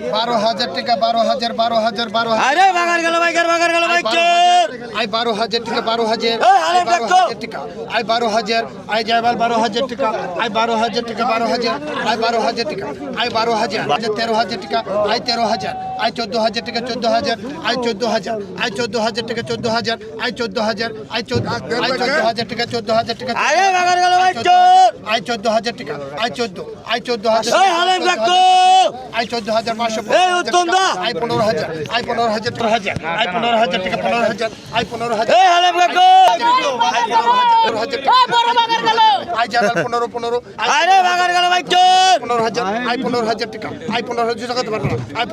12,000 টাকা 12,000 12,000 12,000 আরে বাগার গেল বাইকের আই 12,000 টাকা 12,000 এই, আলেম দেখো। টাকা আই 12,000 আই জায়বাল 12,000 টাকা আই 12,000 টাকা 12,000 আই 12,000 টাকা আই 12,000 13,000 টাকা আই 13,000 আই 14,000 টাকা 14,000 আই 14,000 আই 14,000 টাকা 14,000 আই 14,000 আই 14,000 টাকা 14,000 টাকা আরে বাগার গেল আই 14,000 টাকা আই 14 আই 14,000 এই, আলেম দেখো। আই 14,500 এই, উত্তম দা। আই 15,000 আই 15,000 টাকা আই 15,000 টাকা 15,000 আই 15,000 এই হালেম দেখো। আই জায়বাল 15 আরে বাগার গেল 15,000 আই 15,000 টাকা আই 15,000 টাকা দিতে পারবো না আই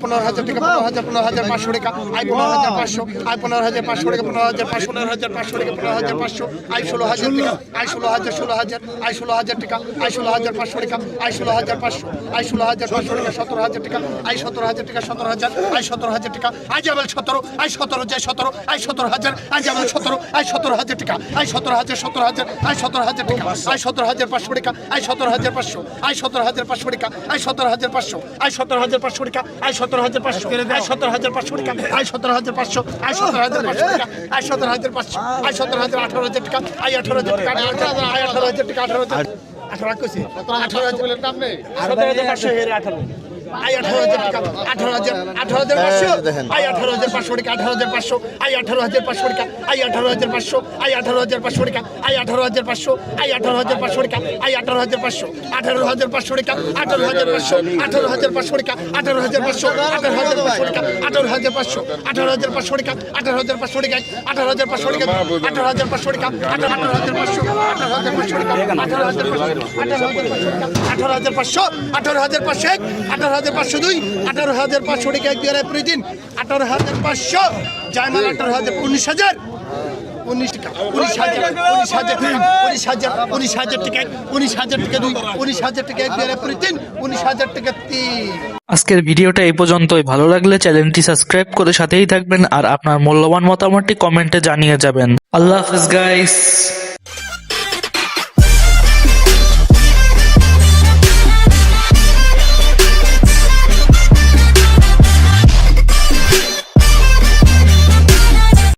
15,000 টাকা 15,500 টাকা আই 15,500 আই 15,500 টাকা 15,500 টাকা 15,500 আই 16,000 টাকা আই 16,000 আই 16,000 টাকা আই 16,500 টাকা আই 16,500 আই 16,500 টাকা 17,000 টাকা আই 17,000 টাকা 17,000 আই 17,000 টাকা আই জাবেল 17 আই 17 যাই 17 আই 17,000 আই জাবেল 17 আই 17,000 টাকা আই 17,000 17,000 আই 17,000 টাকা আই 17,500 টাকা আই 17,500 আই 17,500 টাকা আই 17,500 আই 17,500 টাকা আই 17,500 আই 17,500 টাকা আই 17,500 আই 17,500 টাকা আই 17,500 আই 17,000 18,000 টাকা আই 18,000 টাকা আই 18,000 টাকা 18,000 18 কইছি 18,000 বলেন নাম নেই 17,500 হেরে 18 আই 18,000 টাকা 18,500 আই 18,500 টাকা 18,500 আই 18,500 টাকা আই 18,500 আই 18,500 টাকা আই 18,500 আই 18,500 টাকা আই 18,500 18,500 টাকা 18,500 18,500 টাকা 18,500 18,500 টাকা 18,500 18,500 টাকা 18,500 টাকা 18,500 টাকা 18,500 টাকা 18,500 18,500 টাকা 18,500 টাকা 18,500 জায়মাল 18,000 19,000 19 টাকা 19,000 টাকা 19,000 টাকা 2 19,000 টাকা 3 19,000 টাকা 3 আজকের ভিডিওটা এই পর্যন্তই। ভালো লাগলে চ্যানেলটি সাবস্ক্রাইব করে সাথেই থাকবেন আর আপনার মূল্যবান মতামতটি কমেন্টে জানিয়ে যাবেন। আল্লাহ হাফেজ গাইস।